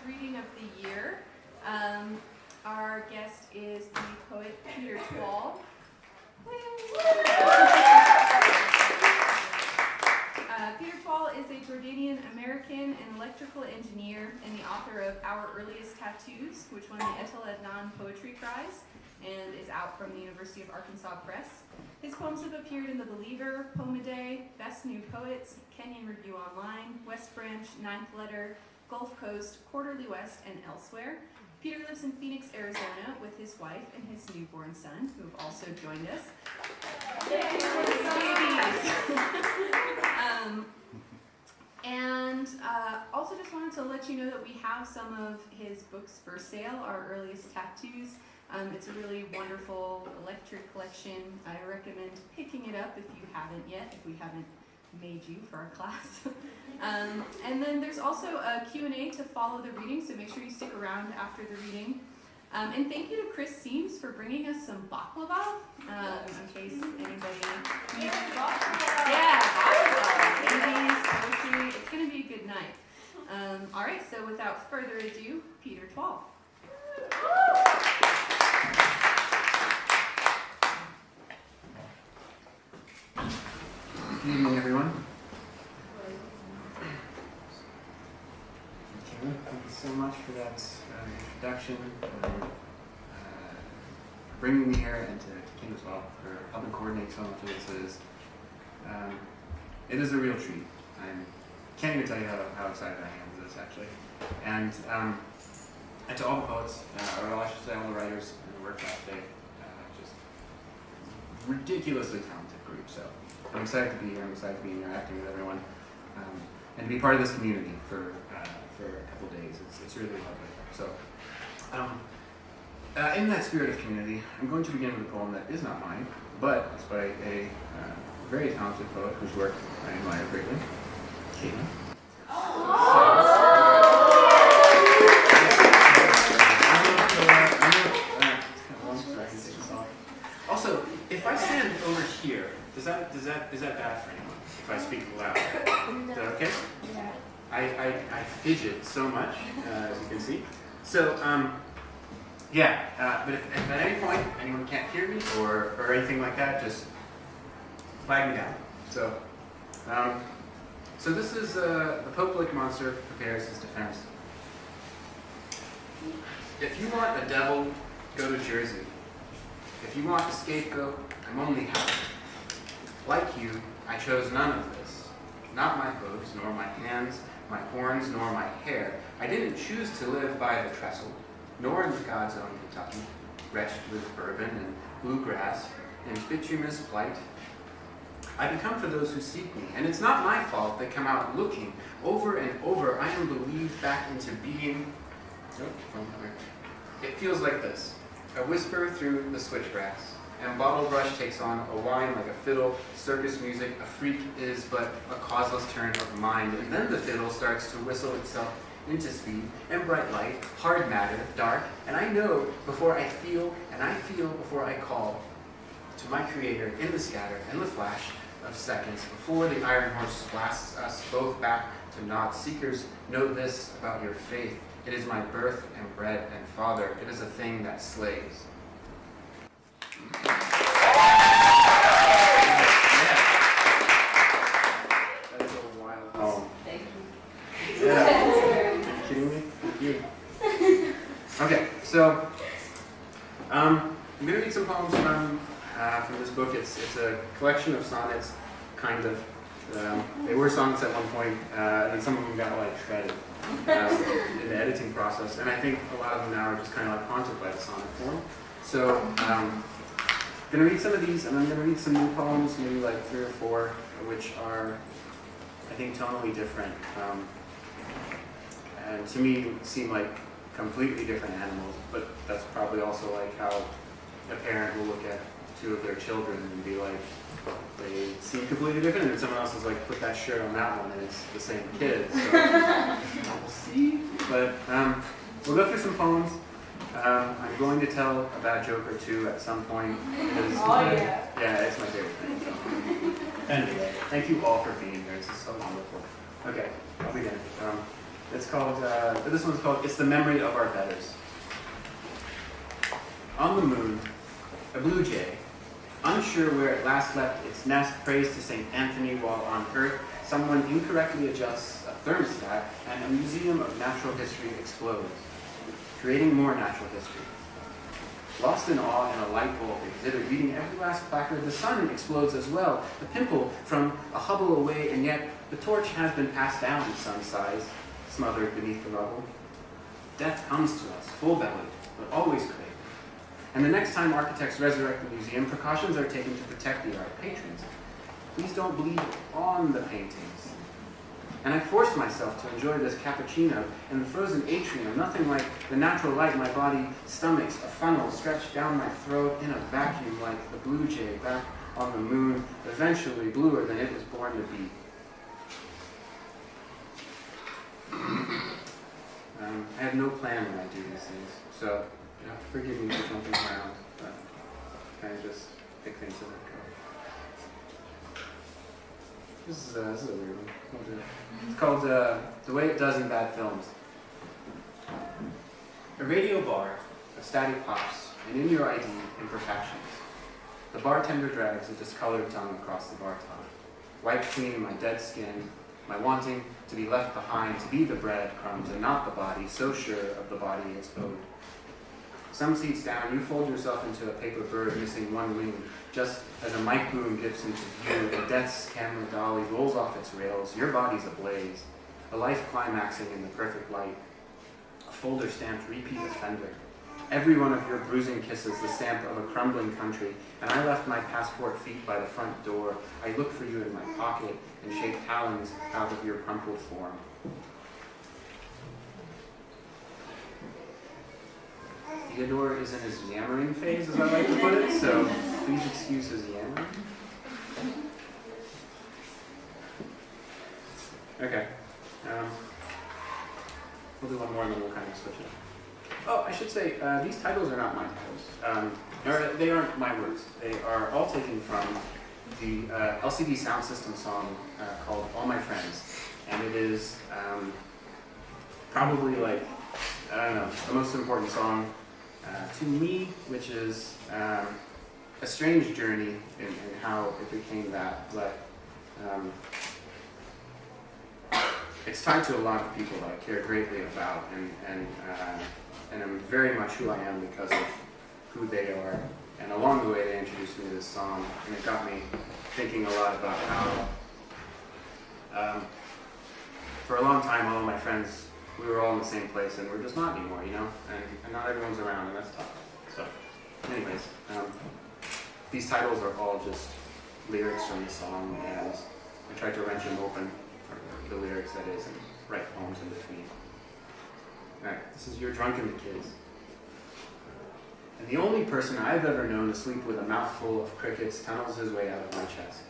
reading of the year. Our guest is the poet Peter Twal. Peter Twal is a Jordanian American and electrical engineer and the author of Our Earliest Tattoos, which won the Etel Adnan Poetry Prize and is out from the University of Arkansas Press. His poems have appeared in The Believer, Poem a Day, Best New Poets, Kenyon Review Online, West Branch, Ninth Letter, Gulf Coast, Quarterly West, and elsewhere. Peter lives in Phoenix, Arizona with his wife and his newborn son, who have also joined us. Also just wanted to let you know that we have some of his books for sale, Our Earliest Tattoos. It's a really wonderful electric collection. I recommend picking it up if you haven't yet, if we haven't made you for our class. And then there's also a Q&A to follow the reading, so make sure you stick around after the reading. And thank you to Chris Seams for bringing us some baklava, in case anybody needs baklava. Yeah, baklava, babies, poetry. It's going to be a good night. All right, so without further ado, Peter Twal. Good evening, everyone. Okay, thank you so much for that introduction, for bringing me here, and to Kim as well for helping coordinate so much of this. It is a real treat. I can't even tell you how excited I am for this, actually. And to all the poets, or I should say all the writers who worked that day, just ridiculously talented group. So I'm excited to be here. I'm excited to be interacting with everyone, and to be part of this community for a couple days. It's really lovely. So, in that spirit of community, I'm going to begin with a poem that is not mine, but it's by a very talented poet whose work I admire greatly, Caitlin. Also, if I stand over here, is that bad for anyone? If I speak loud, is that okay? Yeah. I fidget so much, as you can see. So, but if at any point anyone can't hear me or anything like that, just flag me down. So this is the Pope-like monster prepares his defense. If you want a devil, go to Jersey. If you want a scapegoat, I'm only half. Like you, I chose none of this. Not my hooves, nor my hands, my horns, nor my hair. I didn't choose to live by the trestle, nor in God's own Kentucky, wretched with bourbon and bluegrass and bituminous plight. I become for those who seek me, and it's not my fault they come out looking. Over and over, I am believed back into being. It feels like this. A whisper through the switchgrass, and bottle brush takes on a whine like a fiddle, circus music, a freak is but a causeless turn of mind, and then the fiddle starts to whistle itself into speed, and bright light, hard matter, dark, and I know before I feel, and I feel before I call to my creator in the scatter and the flash of seconds, before the iron horse blasts us both back to naught. Seekers, know this about your faith. It is my birth and bread and father. It is a thing that slays. That is a wild poem. Thank you. Yeah. Are you kidding me? Thank you. Okay, so I'm going to read some poems from this book. It's a collection of sonnets, kind of. They were sonnets at one point, and some of them got shredded in the editing process, and I think a lot of them now are just kind of haunted by the sonnet form. So I'm going to read some of these, and I'm going to read some new poems, maybe 3 or 4, which are, I think, tonally different, and to me seem like completely different animals, but that's probably also how a parent will look at 2 of their children and be like, they seem completely different, and then someone else is like, put that shirt on that one, and it's the same kid. So we'll see. But we'll go through some poems. I'm going to tell a bad joke or 2 at some point. Yeah, it's my favorite thing. So. Anyway, thank you all for being here. This is so wonderful. Okay, I'll begin. It's called, this one's called It's the Memory of Our Betters. On the moon, a blue jay, unsure where it last left its nest, prays to St. Anthony, while on Earth someone incorrectly adjusts a thermostat and a museum of natural history explodes, creating more natural history. Lost in awe in a light bulb exhibit reading every last placard, the sun explodes as well, a pimple from a Hubble away, and yet the torch has been passed down in some size, smothered beneath the rubble. Death comes to us, full-bellied, but always craved. And the next time architects resurrect the museum, precautions are taken to protect the art patrons. Please don't bleed on the paintings. And I forced myself to enjoy this cappuccino in the frozen atrium, nothing like the natural light my body stomachs, a funnel stretched down my throat in a vacuum like the blue jay back on the moon, eventually bluer than it was born to be. I have no plan when I do these things, so you have to forgive me for jumping around, but kind of just pick things as I go. This is a weird one. We'll do it. It's called The Way It Does in Bad Films. A radio bar, a static pops, and in your ID, imperfections. The bartender drags a discolored tongue across the bar top. Wiped clean my dead skin, my wanting to be left behind, to be the breadcrumbs and not the body, so sure of the body it's owed. Some seats down, you fold yourself into a paper bird missing one wing, just as a mic boom dips into view, and death's camera dolly rolls off its rails, your body's ablaze, a life climaxing in the perfect light, a folder-stamped repeat offender. Every one of your bruising kisses, the stamp of a crumbling country, and I left my passport feet by the front door. I look for you in my pocket and shake talons out of your crumpled form. Theodore is in his yammering phase, as I like to put it, so please excuse his yammering. Okay. We'll do one more and then we'll kind of switch it up. Oh, I should say, these titles are not my titles. Or they aren't my words. They are all taken from the LCD Sound System song called All My Friends. And it is probably like, I don't know, the most important song to me, which is a strange journey in how it became that, but it's tied to a lot of people that I care greatly about, and I'm very much who I am because of who they are. And along the way, they introduced me to this song, and it got me thinking a lot about how, for a long time, all of my friends, we were all in the same place, and we're just not anymore, you know? And not everyone's around, and that's tough. So, anyways, these titles are all just lyrics from the song, and I tried to wrench them open, or the lyrics, that is, and write poems in between. Alright, this is You're Drunken Kids. And the only person I've ever known to sleep with a mouthful of crickets tunnels his way out of my chest,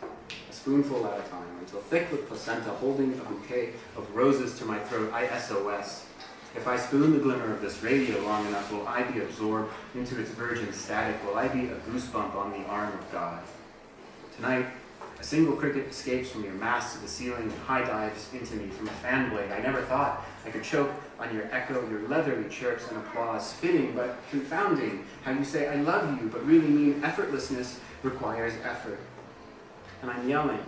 a spoonful at a time, until thick with placenta, holding a bouquet of roses to my throat, I SOS. If I spoon the glimmer of this radio long enough, will I be absorbed into its virgin static? Will I be a goosebump on the arm of God? Tonight, a single cricket escapes from your mast to the ceiling and high dives into me from a fan blade. I never thought I could choke on your echo, your leathery chirps and applause. Fitting, but confounding, how you say I love you, but really mean effortlessness requires effort. And I'm yelling,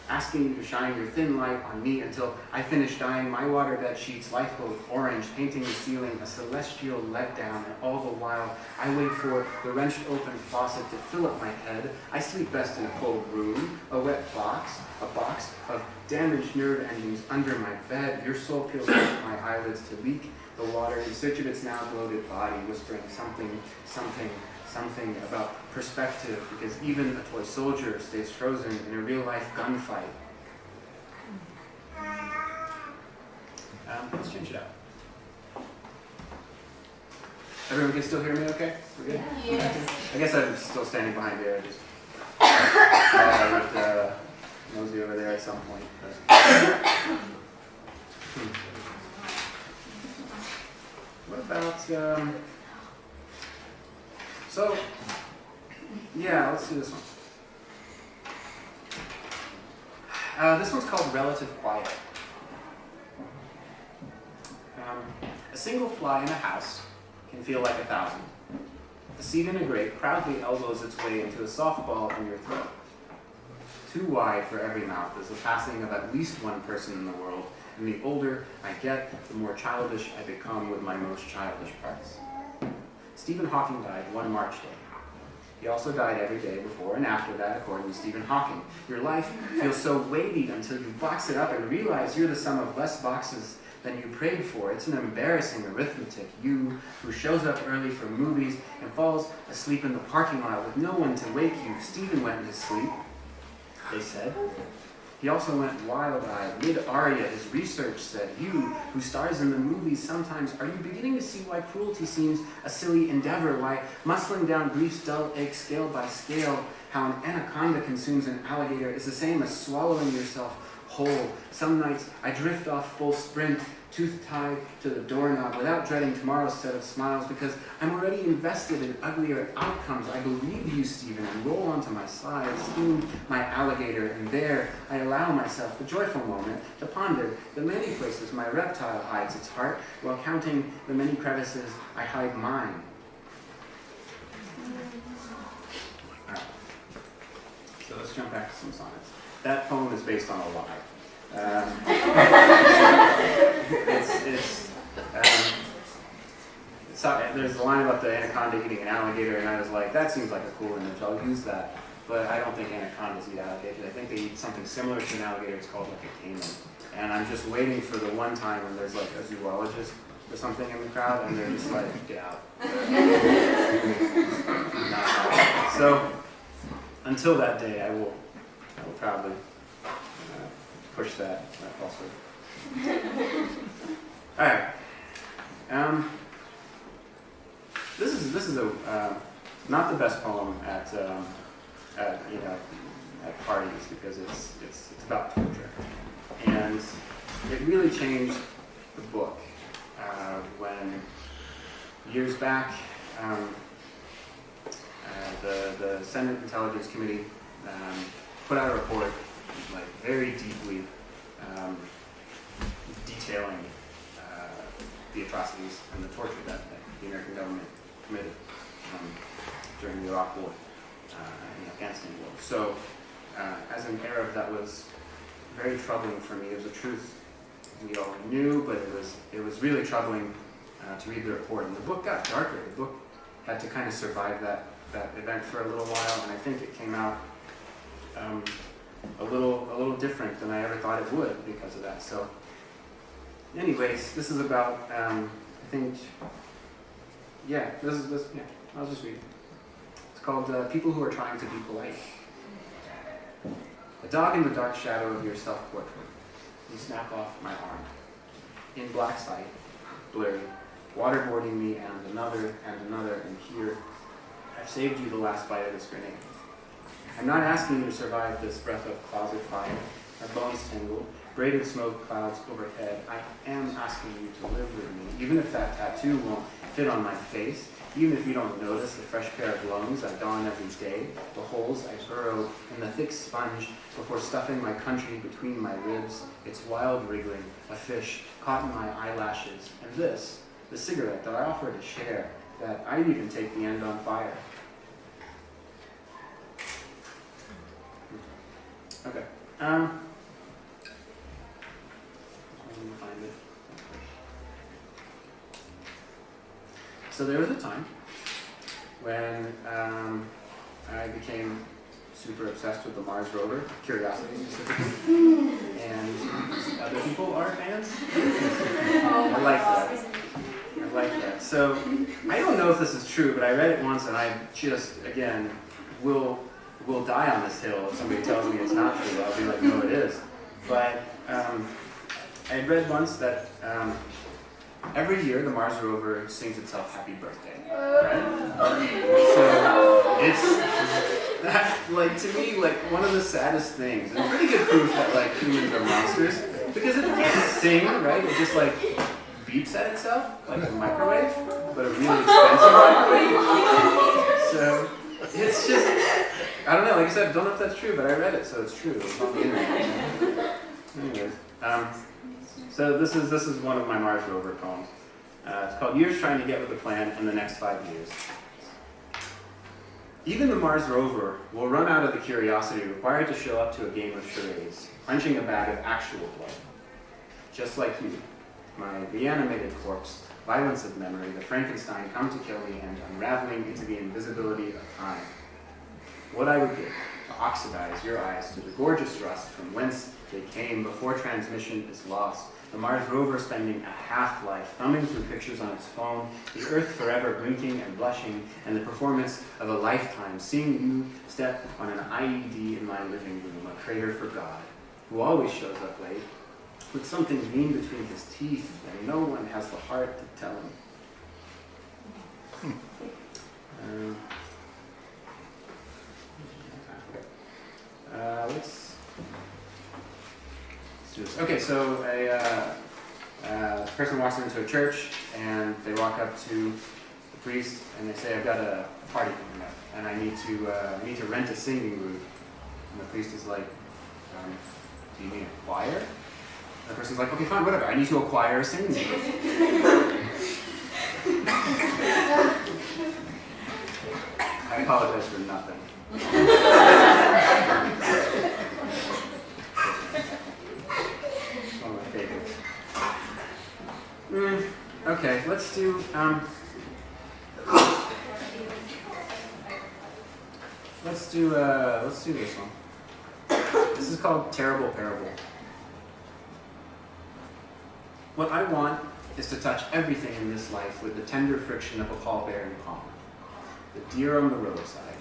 asking you to shine your thin light on me until I finish dyeing my waterbed sheets lifeboat orange, painting the ceiling a celestial letdown, and all the while I wait for the wrenched open faucet to fill up my head. I sleep best in a cold room, a wet box, a box of damaged nerve endings under my bed. Your soul peels off my eyelids to leak the water in search of its now bloated body, whispering something about perspective, because even a toy soldier stays frozen in a real-life gunfight. Let's change it up. Everyone can still hear me okay? We're good? Yes. I guess I'm still standing behind here. I just I looked nosy over there at some point. But. What about... So, yeah, let's do this one. This one's called Relative Quiet. A single fly in a house can feel like 1,000. The seed in a grape proudly elbows its way into a softball in your throat. Too wide for every mouth is the passing of at least one person in the world, and the older I get, the more childish I become with my most childish parts. Stephen Hawking died one March day. He also died every day before and after that, according to Stephen Hawking. Your life feels so weighty until you box it up and realize you're the sum of less boxes than you prayed for. It's an embarrassing arithmetic. You, who shows up early for movies and falls asleep in the parking lot with no one to wake you. Stephen went to sleep, they said. He also went wild-eyed. Mid-aria, his research said, you, who stars in the movies sometimes, are you beginning to see why cruelty seems a silly endeavor, why muscling down grief's dull ache scale by scale, how an anaconda consumes an alligator is the same as swallowing yourself whole. Some nights I drift off full sprint, tooth tied to the doorknob, without dreading tomorrow's set of smiles, because I'm already invested in uglier outcomes. I believe you, Stephen, and roll onto my side, steam my alligator, and there I allow myself the joyful moment to ponder the many places my reptile hides its heart, while counting the many crevices I hide mine. All right. So let's jump back to some sonnets. That poem is based on a lie. There's a line about the anaconda eating an alligator, and I was like, that seems like a cool image, I'll use that. But I don't think anacondas eat alligators. I think they eat something similar to an alligator. It's called like a caiman. And I'm just waiting for the one time when there's like a zoologist or something in the crowd, and they're just like, get out. So until that day, I will proudly push that falsehood. All right. This is a not the best poem at parties, because it's about torture, and it really changed the book when years back the Senate Intelligence Committee put out a report, like very deeply detailing the atrocities and the torture that the American government committed during the Iraq War and the Afghanistan War. So, as an Arab, that was very troubling for me. It was a truth we all knew, but it was really troubling to read the report. And the book got darker. The book had to kind of survive that event for a little while, and I think it came out a little different than I ever thought it would because of that. So, anyways, this is about I'll just read it. It's called People Who Are Trying to Be Polite. A dog in the dark shadow of your self-portrait. You snap off my arm. In black sight, blurry, waterboarding me and another, and here, I've saved you the last bite of this grenade. I'm not asking you to survive this breath of closet fire, our bones tangled, braided smoke clouds overhead. I am asking you to live with me, even if that tattoo won't fit on my face, even if you don't notice the fresh pair of lungs I don every day, the holes I burrow in the thick sponge before stuffing my country between my ribs, its wild wriggling, a fish caught in my eyelashes, and this, the cigarette that I offer to share, that I'd even take the end on fire. Okay. Let me find it. So there was a time when I became super obsessed with the Mars Rover, Curiosity specifically, and other people are fans. I like that. So I don't know if this is true, but I read it once, and I just, again, will die on this hill if somebody tells me it's not true. I'll be like, no, it is. But I had read once that every year the Mars Rover sings itself happy birthday, right? So it's, like, to me, like, one of the saddest things. It's pretty good proof that, like, humans are monsters, because it can't sing, right? It just, like, beeps at itself, like a microwave, but a really expensive microwave. So it's just, I don't know, like I said, I don't know if that's true, but I read it, so it's true. It's on the internet. Anyways, so this is one of my Mars Rover poems. It's called Years Trying to Get with the Plan in the Next 5 Years. Even the Mars Rover will run out of the curiosity required to show up to a game of charades, punching a bag of actual blood. Just like you, my reanimated corpse, violence of memory, the Frankenstein come to kill me and unraveling into the invisibility of time. What I would give to oxidize your eyes to the gorgeous rust from whence they came before transmission is lost, the Mars Rover spending a half-life thumbing through pictures on its phone, the Earth forever blinking and blushing, and the performance of a lifetime seeing you step on an IED in my living room, a crater for God, who always shows up late, with something green between his teeth, and no one has the heart to tell him. Let's do this. Okay, so a person walks into a church, and they walk up to the priest, and they say, "I've got a party coming up, and I need to rent a singing room." And the priest is like, "Do you need a choir?" And the person's like, "Okay, fine, whatever. I need to acquire a singing room." I apologize for nothing. One of my favorites. Okay, let's do this one. This is called Terrible Parable. What I want is to touch everything in this life with the tender friction of a pallbearing palm. The deer on the roadside.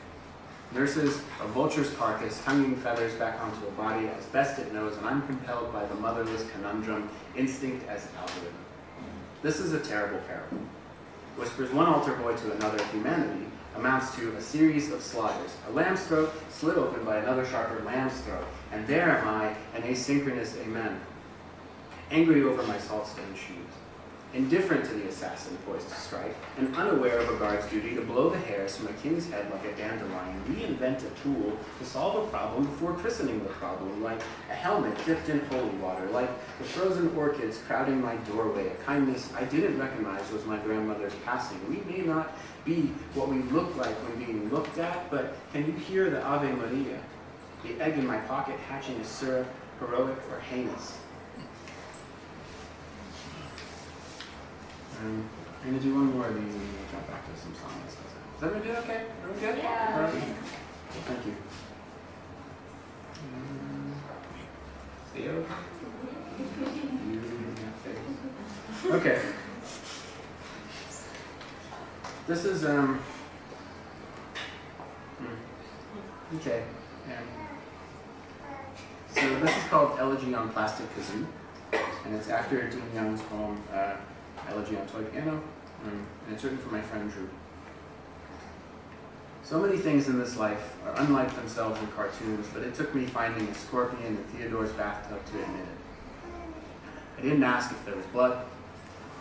Nurses a vulture's carcass, tonguing feathers back onto a body as best it knows, and I'm compelled by the motherless conundrum, instinct as algorithm. This is a terrible parable. Whispers one altar boy to another, humanity amounts to a series of slaughters, a lamb's throat slit open by another sharper lamb's throat, and there am I, an asynchronous amen, angry over my salt-stained shoes, indifferent to the assassin poised to strike, and unaware of a guard's duty to blow the hairs from a king's head like a dandelion, reinvent a tool to solve a problem before christening the problem, like a helmet dipped in holy water, like the frozen orchids crowding my doorway, a kindness I didn't recognize was my grandmother's passing. We may not be what we look like when being looked at, but can you hear the Ave Maria? The egg in my pocket hatching a syrup, heroic or heinous. I'm going to do one more of these and then we'll jump back to some songs. Is everyone doing okay? Everyone good? Yeah. All right. Thank you. Theo? You have faith. Okay. This is, okay. So this is called Elegy on Plastic Kazoo, and it's after Dean Young's poem, Elegy on Toy Piano, and it's written for my friend Drew. So many things in this life are unlike themselves in cartoons, but it took me finding a scorpion in Theodores' bathtub to admit it. I didn't ask if there was blood.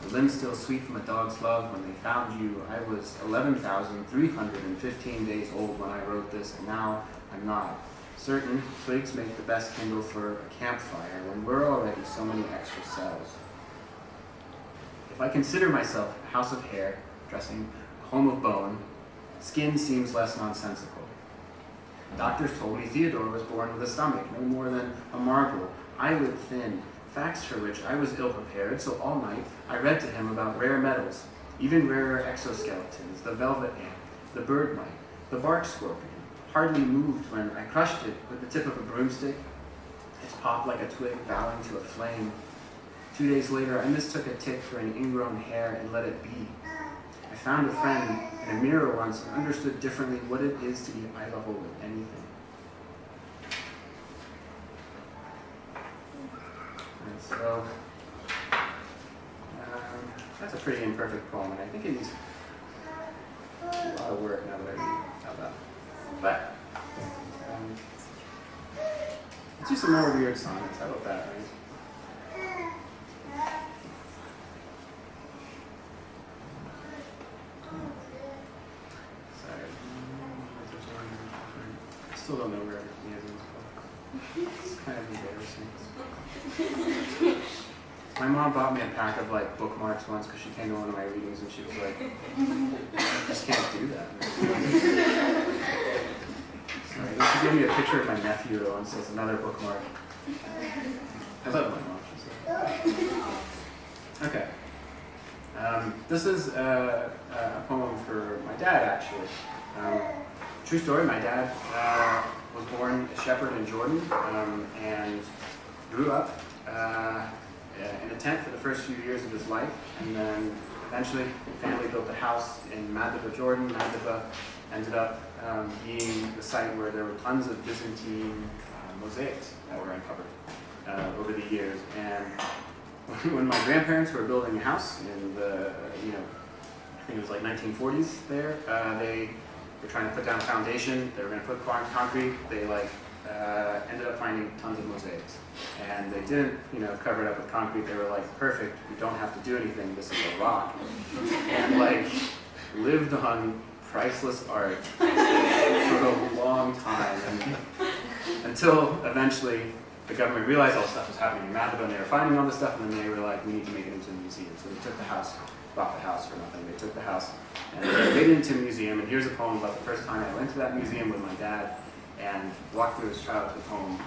The limbs still sweet from a dog's love. When they found you, I was 11,315 days old when I wrote this, and now I'm not. Certain twigs make the best kindle for a campfire when we're already so many extra cells. If I consider myself a house of hair, dressing a home of bone, skin seems less nonsensical. Doctors told me Theodore was born with a stomach no more than a marble, eyelid thin, facts for which I was ill-prepared, so all night I read to him about rare metals, even rarer exoskeletons, the velvet ant, the bird mite, the bark scorpion, hardly moved when I crushed it with the tip of a broomstick. It popped like a twig bowing to a flame. 2 days later, I mistook a tick for an ingrown hair and let it be. I found a friend in a mirror once and understood differently what it is to be eye level with anything. And so, that's a pretty imperfect poem, and I think it needs a lot of work now that I read it out loud. But, let's do some more weird sonnets. How about that, right? Sorry. I still don't know where the is. It's kind of embarrassing. My mom bought me a pack of like bookmarks once because she came to one of my readings and she was like, I just can't do that. Sorry, she gave me a picture of my nephew though and says another bookmark. I love my mom. Okay. This is a poem for my dad actually. True story, my dad was born a shepherd in Jordan and grew up in a tent for the first few years of his life, and then eventually the family built a house in Madaba, Jordan. Madaba ended up being the site where there were tons of Byzantine mosaics that were uncovered over the years. And when my grandparents were building a house in the, I think it was like 1940s there, they were trying to put down a foundation. They were going to put concrete. They ended up finding tons of mosaics. And they didn't, cover it up with concrete. They were like, perfect, we don't have to do anything. This is a rock. And lived on priceless art for a long time. And until eventually the government realized all this stuff was happening in Madaba and they were finding all this stuff, and then they were like, we need to make it into a museum. So they took the house, bought the house for nothing. They took the house and they made it into a museum. And here's a poem about the first time I went to that museum with my dad and walked through his childhood home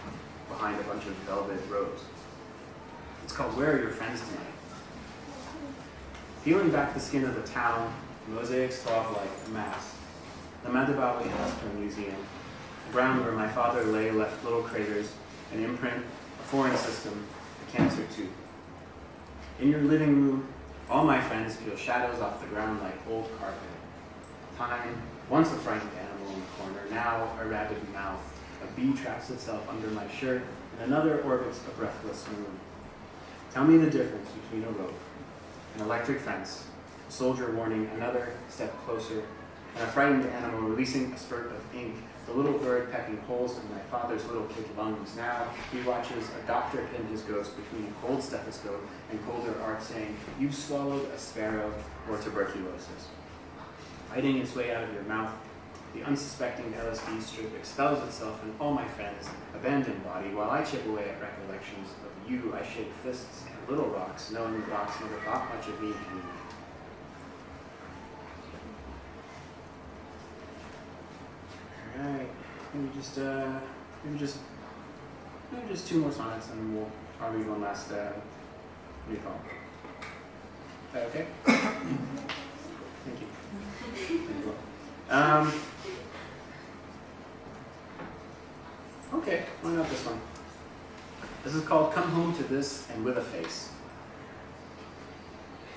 behind a bunch of velvet robes. It's called Where Are Your Friends Tonight? Peeling back the skin of the town, mosaics throb like a mass. The Madabawi House to a museum. The ground where my father lay left little craters, an imprint, a foreign system, a cancer tube. In your living room, all my friends feel shadows off the ground like old carpet. Time, once a frightened animal in the corner, now a rabid mouth. A bee traps itself under my shirt, and another orbits a breathless moon. Tell me the difference between a rope, an electric fence, a soldier warning another step closer, and a frightened animal releasing a spurt of ink, the little bird pecking holes in my father's little kid lungs. Now he watches a doctor pin his ghost between a cold stethoscope and colder art saying, you've swallowed a sparrow or tuberculosis. Fighting its way out of your mouth, the unsuspecting LSD strip expels itself in all my friends' abandoned body, while I chip away at recollections of you. I shake fists at little rocks, knowing the rocks never thought much of me anyway. Alright, maybe just two more sonnets and I'll read one last new poem. Is that okay? Thank you. Okay, why not this one? This is called Come Home to This and With a Face.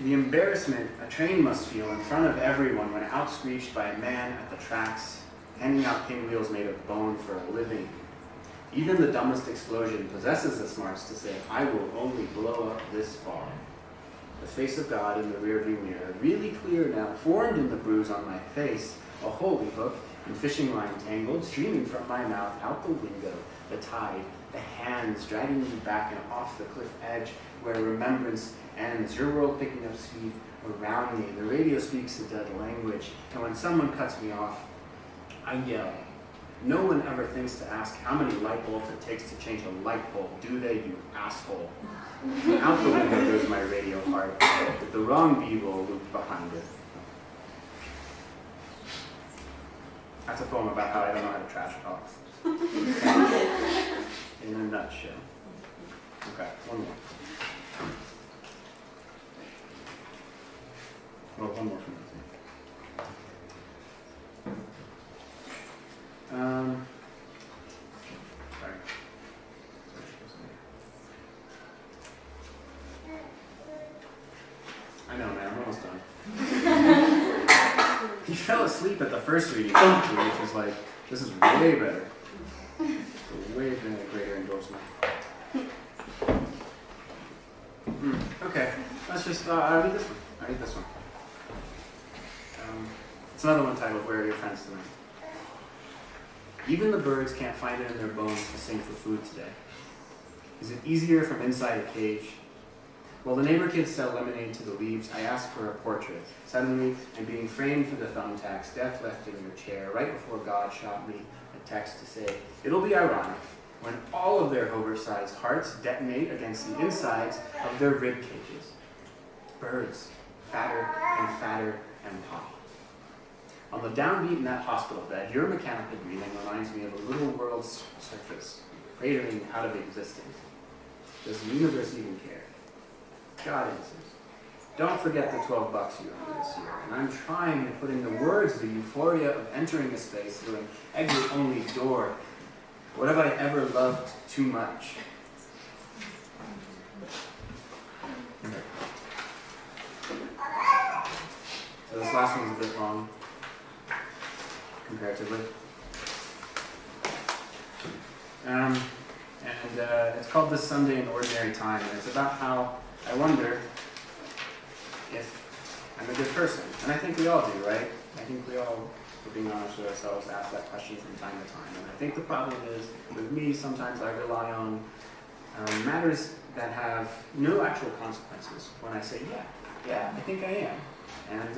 The embarrassment a train must feel in front of everyone when out-screeched by a man at the tracks, handing out pinwheels made of bone for a living. Even the dumbest explosion possesses the smarts to say, I will only blow up this far. The face of God in the rearview mirror, really clear now, formed in the bruise on my face, a holy hook and fishing line tangled, streaming from my mouth out the window, the tide, the hands dragging me back and off the cliff edge where remembrance ends, your world picking up speed around me. The radio speaks a dead language, and when someone cuts me off, I yell. No one ever thinks to ask how many light bulbs it takes to change a light bulb, do they, you asshole? Out the window goes my radio heart, with the wrong b-roll looped behind it. That's a poem about how I don't know how to trash talk. In a nutshell. Okay, one more. Well, one more from me. Sorry. I know, man, I'm almost done. He fell asleep at the first reading, which was like, this is way better. It's a way greater endorsement. Okay, let's just, I'll read this one. It's another one titled, Where Are Your Friends Tonight? Even the birds can't find it in their bones to sing for food today. Is it easier from inside a cage? While the neighbor kids sell lemonade to the leaves, I ask for a portrait. Suddenly, I'm being framed for the thumbtacks, death left in your chair, right before God shot me a text to say, it'll be ironic, when all of their oversized hearts detonate against the insides of their rib cages. Birds, fatter and fatter and pop. On the downbeat in that hospital bed, your mechanical breathing reminds me of a little world's surface, cratering out of existence. Does the universe even care? God answers. Don't forget the $12 you earned this year. And I'm trying to put into words the euphoria of entering a space through an exit-only door. What have I ever loved too much? So this last one's a bit long, comparatively. It's called This Sunday in Ordinary Time, and it's about how I wonder if I'm a good person. And I think we all do, right? I think we all, for being honest with ourselves, ask that question from time to time. And I think the problem is, with me, sometimes I rely on matters that have no actual consequences when I say, yeah, I think I am. And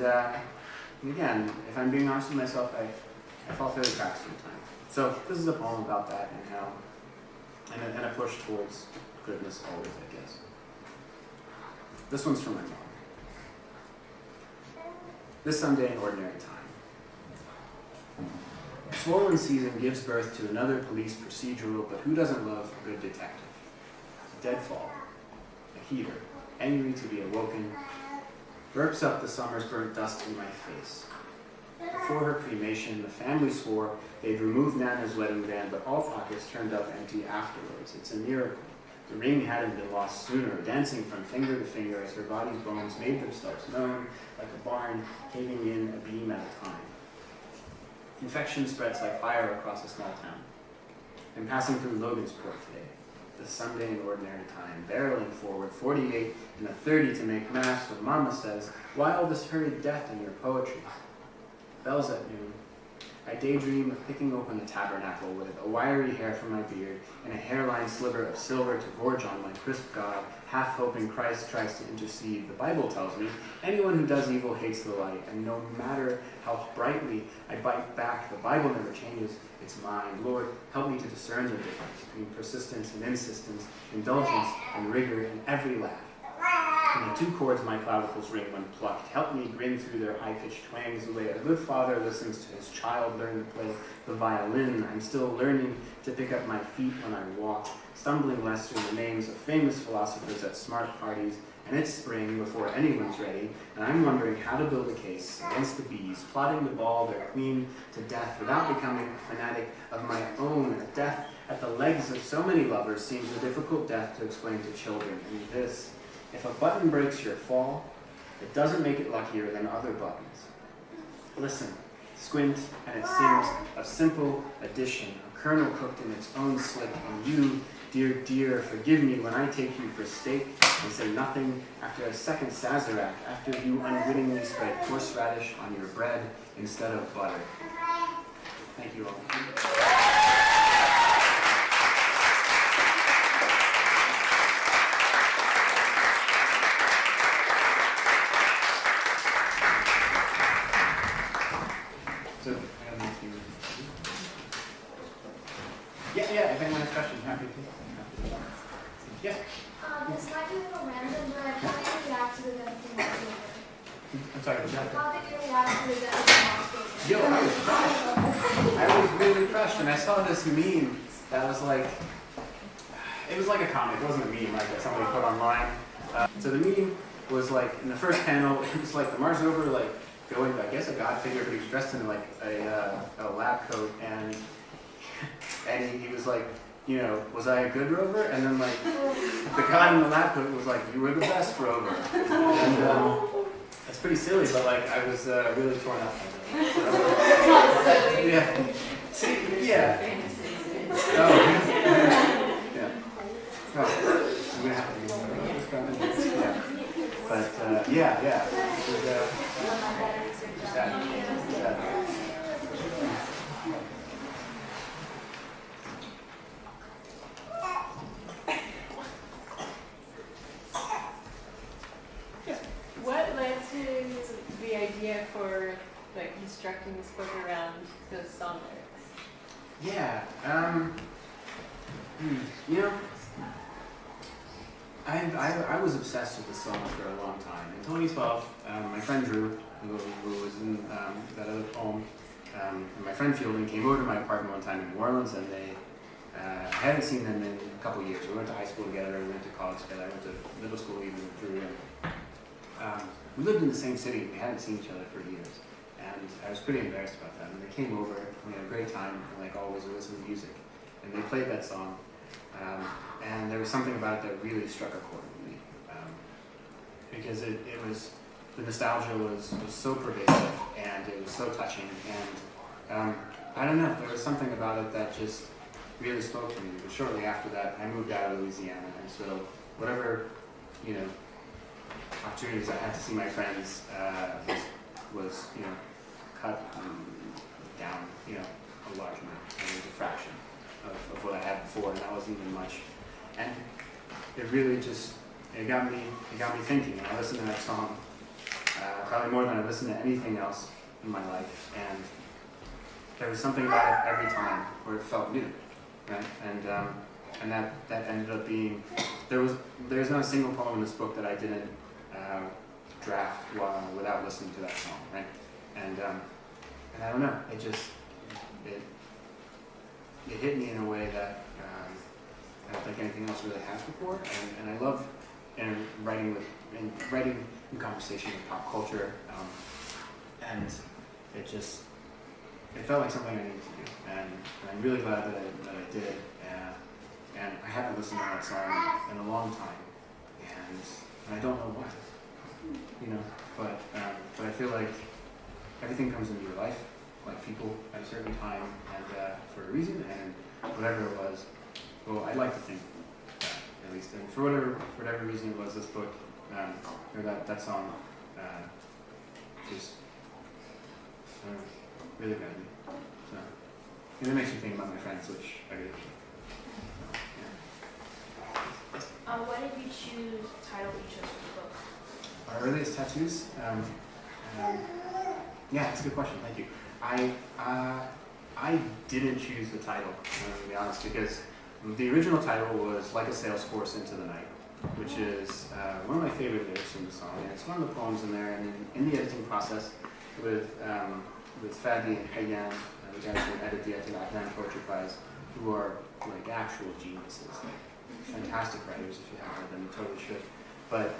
again, if I'm being honest with myself, I fall through the cracks sometimes. So this is a poem about that and how, and a push towards goodness always, I guess. This one's from my mom. This Sunday in Ordinary Time. Swollen season gives birth to another police procedural, but who doesn't love a good detective? Deadfall, a heater, angry to be awoken, burps up the summer's burnt dust in my face. Before her cremation, the family swore they'd remove Nana's wedding band, but all pockets turned up empty afterwards. It's a miracle. The ring hadn't been lost sooner, dancing from finger to finger as her body's bones made themselves known, like a barn caving in a beam at a time. Infection spreads like fire across a small town. I'm passing through Logansport today, the Sunday in Ordinary Time, barreling forward, 48 and a 30 to make mass when Mama says, "Why all this hurried death in your poetry?" Bells at noon. I daydream of picking open a tabernacle with a wiry hair from my beard and a hairline sliver of silver to gorge on my crisp God, half hoping Christ tries to intercede. The Bible tells me anyone who does evil hates the light, and no matter how brightly I bite back, the Bible never changes its mind. Lord, help me to discern the difference between persistence and insistence, indulgence and rigor in every laugh. And the two chords my clavicles ring when plucked help me grin through their high-pitched twangs the way a good father listens to his child learn to play the violin. I'm still learning to pick up my feet when I walk, stumbling less through the names of famous philosophers at smart parties, and it's spring before anyone's ready, and I'm wondering how to build a case against the bees, plotting to ball their queen to death without becoming a fanatic of my own. A death at the legs of so many lovers seems a difficult death to explain to children, and this, if a button breaks your fall, it doesn't make it luckier than other buttons. Listen, squint, and it seems a simple addition, a kernel cooked in its own slick, and you, dear, dear, forgive me when I take you for steak and say nothing after a second Sazerac, after you unwittingly spread horseradish on your bread instead of butter. Thank you all. Yeah, if anyone has questions, happy to. Yes? This might be a little random, but how did you react to the death of Mars Rover? I'm sorry, was that? How did you react to the death of Mars Rover? Yo, I was crushed. I was really crushed, and I saw this meme that was like, it was like a comic, it wasn't a meme like that somebody put online. So the meme was like, in the first panel, it was like the Mars Rover, like, going, I guess a god figure, but he was dressed in like a lab coat, and he was like, you know, was I a good rover? And then like, the guy in the lab coat was like, you were the best rover. And it's pretty silly, but like, I was really torn up. Yeah. Yeah. Oh. Yeah. Oh. I'm gonna have to do more. Yeah. But yeah. It was sad. What led to the idea for like constructing this book around those song lyrics? Yeah. You know, I was obsessed with this song for a long time. In 2012, my friend Drew, who was in that other poem, and my friend Fielding came over to my apartment one time in New Orleans, and I hadn't seen them in a couple years. We went to high school together, we went to college together, I went to middle school even with Drew. And, we lived in the same city, we hadn't seen each other for years. And I was pretty embarrassed about that. And they came over, we had a great time, and like always, we listened to music. And they played that song. And there was something about it that really struck a chord with me. Because it was, the nostalgia was so pervasive, and it was so touching. And I don't know, there was something about it that just really spoke to me. But shortly after that, I moved out of Louisiana. And so whatever, opportunities I had to see my friends was cut down, a large amount. It was a fraction of what I had before, and that wasn't even much. And it really just, it got me thinking. And I listened to that song probably more than I listened to anything else in my life. And there was something about it every time where it felt new, right? And that ended up being, there's not a single poem in this book that I didn't draft without listening to that song, right? And I don't know, it hit me in a way that I don't think anything else really has before. And I love writing in conversation with pop culture, and it felt like something I needed to do, and I'm really glad that I did. And I haven't listened to that song in a long time, and I don't know why, but I feel like everything comes into your life, like people at a certain time, and for a reason, and whatever it was. Well, I'd like to think that, at least, and for whatever reason it was, this book, or that song, just really got me. So, and it makes me think about my friends, which I really do. Why did you choose the title that you chose for the book? Our earliest tattoos? Yeah, that's a good question. Thank you. I didn't choose the title, to be honest, because the original title was Like a Sail's Force Into the Night, which is one of my favorite lyrics in the song. And it's one of the poems in there. And in the editing process with Fadi and Hayyan, the guys who edit the Acclaimed Poetry Prize, who are like actual geniuses, like fantastic writers. If you haven't read them, you totally should. But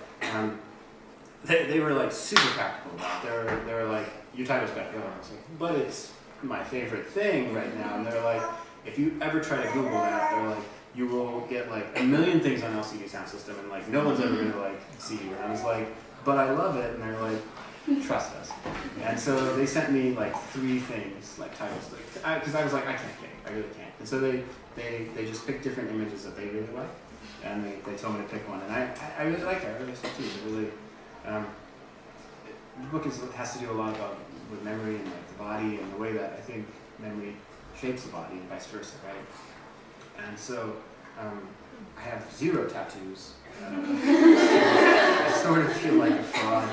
they were like super practical about it. They were like, your title's gotta go. And I was like, but it's my favorite thing right now. And they're like, if you ever try to Google that, they're like, you will get like a million things on LCD Sound System, and like no one's ever gonna like see you. And I was like, but I love it. And they're like, trust us. And so they sent me like 3 things, like titles, because I was like, I really can't. And so they just picked different images that they really liked, and they told me to pick one. And I really liked it. I really liked it too. It really, the book has to do a lot with memory and like the body and the way that I think memory shapes the body and vice versa, right? And so I have 0 tattoos. I sort of feel like a fraud.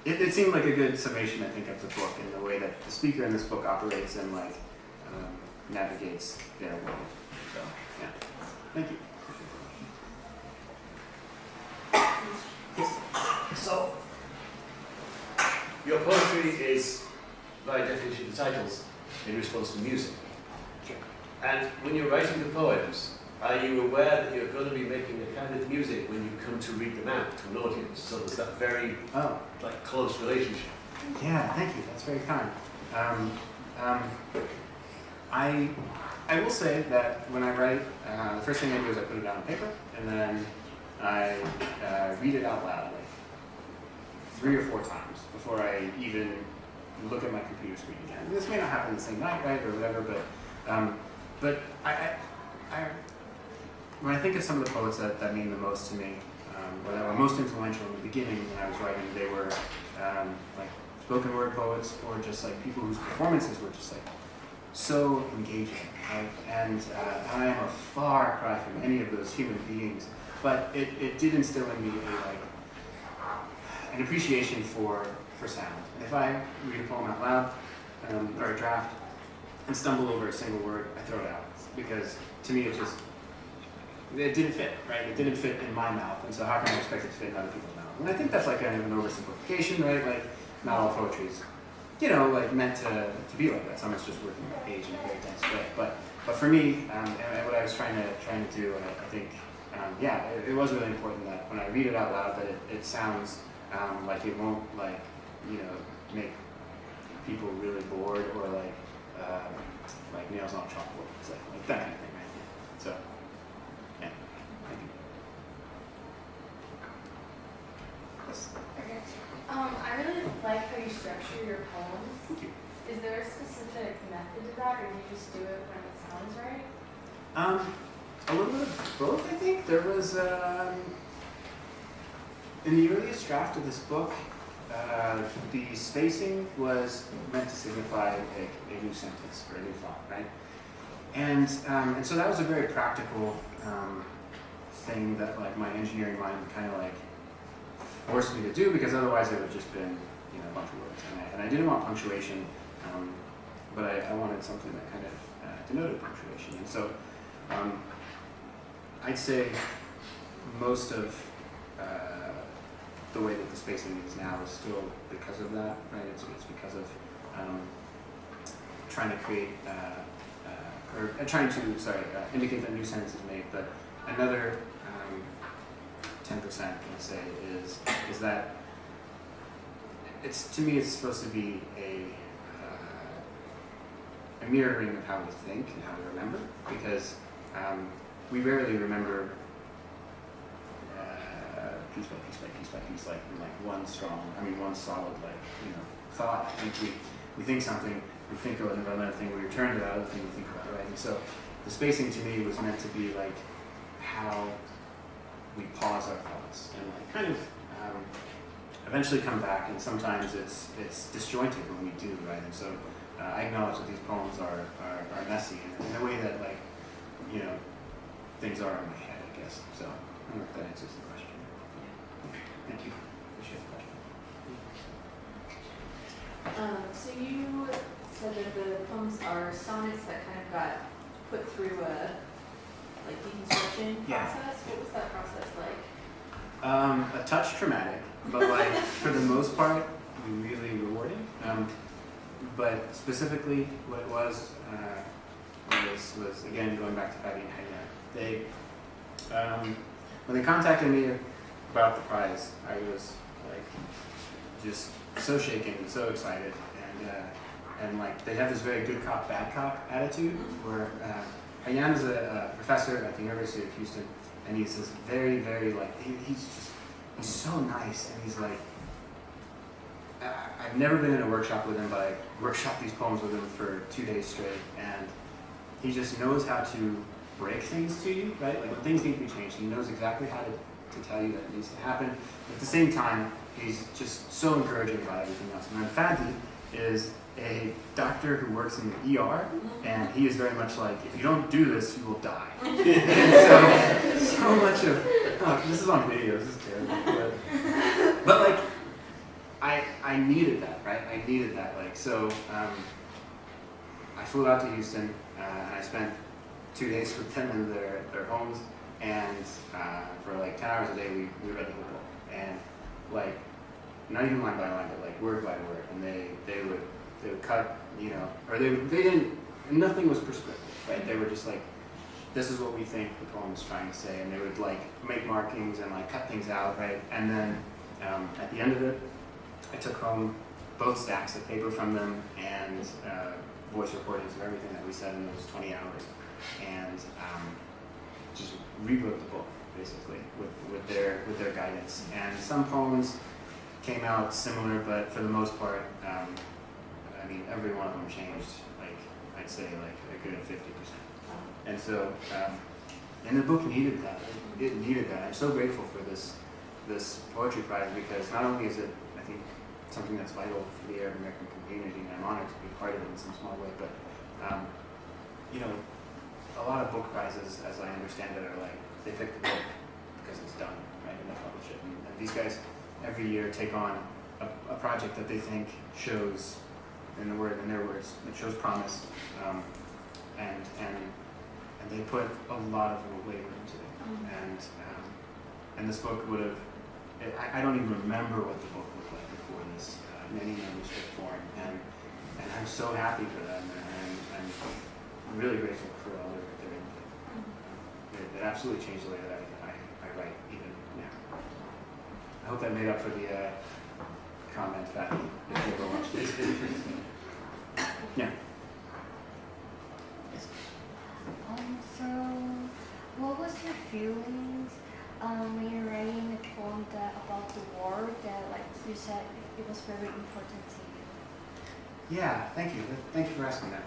It seemed like a good summation, I think, of the book and the way that the speaker in this book operates and like navigates their world. So yeah, thank you. So, your poetry is, by definition, the titles in response to music. Sure. And when you're writing the poems, are you aware that you're going to be making a kind of music when you come to read them out to an audience? So there's that very close relationship. Yeah, thank you. That's very kind. I will say that when I write, the first thing I do is I put it down on paper, and then I read it out loud like 3 or 4 times before I even look at my computer screen again. This may not happen the same night, right, or whatever, but when I think of some of the poets that mean the most to me, that were most influential in the beginning when I was writing, they were like spoken word poets, or just like people whose performances were just like so engaging, right? And I am a far cry from any of those human beings, but it did instill in me an appreciation for sound. And if I read a poem out loud, or a draft, and stumble over a single word, I throw it out because to me it didn't fit, right? It didn't fit in my mouth, and so how can I expect it to fit in other people's mouths? And I think that's like kind of an oversimplification, right? Like not all poetry is, like meant to be like that. Some it's just working on a page in a very dense way. But for me, and what I was trying to do, I think, it was really important that when I read it out loud, that it sounds like it won't make people really bored or like nails on a chalkboard. It's like that kind of thing, right? So, yeah. Thank you. Yes. Okay. I really like how you structure your poems. Thank you. Is there a specific method to that, or do you just do it when it sounds right? A little bit of both, I think. There was, in the earliest draft of this book, the spacing was meant to signify a new sentence or a new thought, right? And so that was a very practical thing that like my engineering mind kind of like forced me to do, because otherwise it would have just been a bunch of words. And I didn't want punctuation, but I wanted something that kind of denoted punctuation. And so I'd say most of the way that the spacing is now is still because of that, right? It's because of trying to create, indicate that new sentence is made. But another 10%, let's say, is that to me it's supposed to be a mirroring of how we think and how we remember, because we rarely remember piece by piece, like one solid thought. I think we think something, we think about another thing, we return to that other thing we think about, right? And so the spacing to me was meant to be like how we pause our thoughts and like kind of eventually come back, and sometimes it's disjointed when we do, right? And so I acknowledge that these poems are messy in a way that things are in my head, I guess. So I don't know if that answers the question. Thank you. Appreciate the question. So you said that the poems are sonnets that kind of got put through a deconstruction process. What was that process like? A touch traumatic, but for the most part, really rewarding. But specifically, what it was again going back to Fabi and Hanya. They when they contacted me about the prize, I was just so shaken and so excited, and they have this very good cop bad cop attitude where Hayan is a professor at the University of Houston, and he's this very very he's so nice, and he's I've never been in a workshop with him, but I workshopped these poems with him for 2 days straight, and he just knows how to break things to you, right? Like when things need to be changed, he knows exactly how to tell you that it needs to happen. At the same time, he's just so encouraging about everything else. And then Fadi is a doctor who works in the ER, and he is very much like, if you don't do this, you will die. And so much of, this is on video, this is terrible, but I needed that, right? I needed that, so I flew out to Houston, and I spent 2 days with them in their homes, and for 10 hours a day we read the whole book, and not even line by line, but word by word, and they would cut, or they didn't, nothing was prescriptive, right? They were just this is what we think the poem is trying to say, and they would make markings and cut things out, right? And then at the end of it, I took home both stacks of paper from them and voice recordings of everything that we said in those 20 hours, and just rewrote the book basically with their guidance. And some poems came out similar, but for the most part, every one of them changed. I'd say a good 50%. And so, and the book needed that. It needed that. I'm so grateful for this poetry prize, because not only is it, I think, something that's vital for the Arab American community, and I'm honored to be part of it in some small way, but a lot of book prizes, as I understand it, are they pick the book because it's done, right, and they publish it. And these guys every year take on a project that they think shows in their words, it shows promise, and they put a lot of labor into it. And this book would have, I don't even remember what the book looked like before this, many manuscript form, and I'm so happy for them, and I'm really grateful for all their input. It absolutely changed the way that I write, even now. I hope that made up for the comment that if you ever watched this. Yeah. So, what was your feelings when you're writing a poem about the war that, like you said, it was very important to you? Yeah, thank you. Thank you for asking that.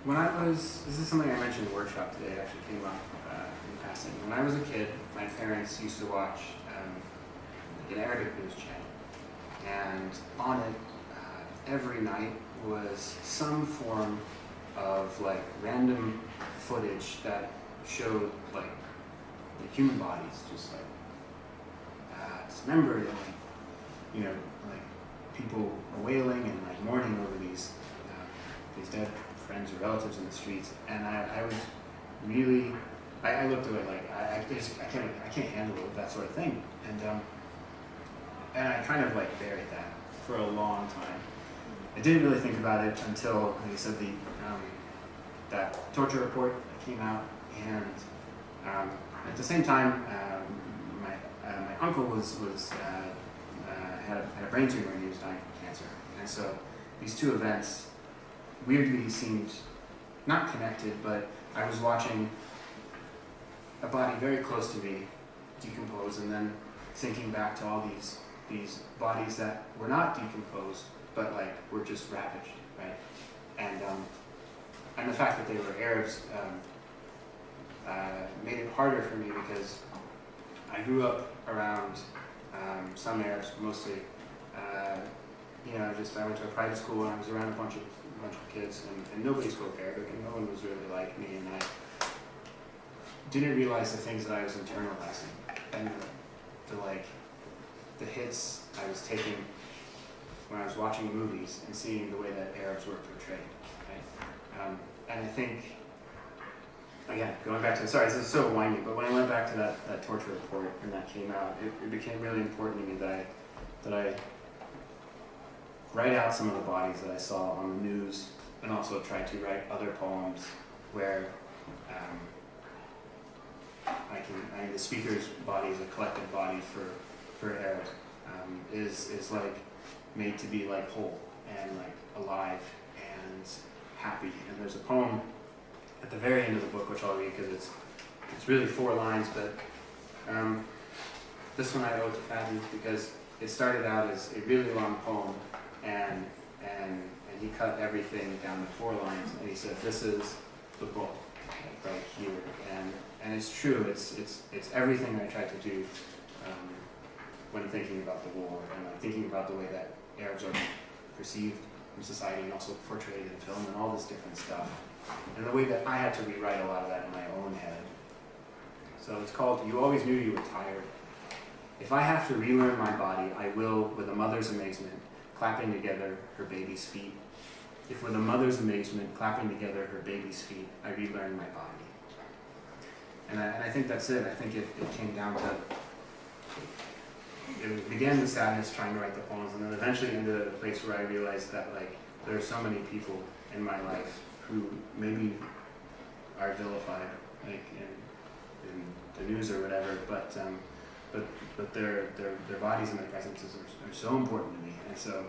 When I was, this is something I mentioned in the workshop today, it actually came up in passing. When I was a kid, my parents used to watch an Arabic news channel. And on it, every night was some form of like random footage that showed like human bodies, just like dismembered, and like, you know, like people wailing and like mourning over these dead friends or relatives in the streets. And I was really, I looked at it like I can't handle that sort of thing. And I kind of like buried that for a long time. I didn't really think about it until, like I said, that torture report that came out, and at the same time, my uncle had a brain tumor and he was dying from cancer, and so these two events weirdly seemed not connected, but I was watching a body very close to me decompose, and then thinking back to all these bodies that were not decomposed, but like were just ravaged, right? And the fact that they were Arabs made it harder for me because I grew up around some Arabs, mostly. I went to a private school and I was around a bunch of kids, and nobody spoke Arabic, and no one was really like me, and I didn't realize the things that I was internalizing, and the hits I was taking when I was watching movies and seeing the way that Arabs were portrayed, right? And I think, again, going back to, sorry, this is so windy, but when I went back to that torture report and that came out, it became really important to me that I write out some of the bodies that I saw on the news, and also try to write other poems where the speaker's body is a collective body for Arabs, is like made to be like whole and like alive and happy. And there's a poem at the very end of the book which I'll read because it's really 4 lines, but this one I owe to Fadi because it started out as a really long poem, and he cut everything down to 4 lines, and he said, "This is the book, like right here." And it's true. It's everything I tried to do when thinking about the war, and like thinking about the way that Arabs are perceived in society and also portrayed in film and all this different stuff, and the way that I had to rewrite a lot of that in my own head. So it's called "You Always Knew You Were Tired. If I have to relearn my body, I will, with a mother's amazement, clapping together her baby's feet. If with a mother's amazement, clapping together her baby's feet, I relearn my body." And I think that's it. I think it came down to, it began with sadness trying to write the poems, and then eventually ended at a place where I realized that like there are so many people in my life who maybe are vilified, like in the news or whatever, but their bodies and their presences are so important to me, and so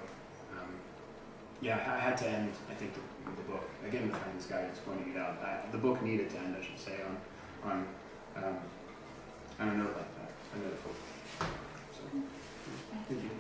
I had to end, I think, the book again. The Finance Guidance pointing it out. The book needed to end, I should say, on a note like that, a note of hope. So, thank you.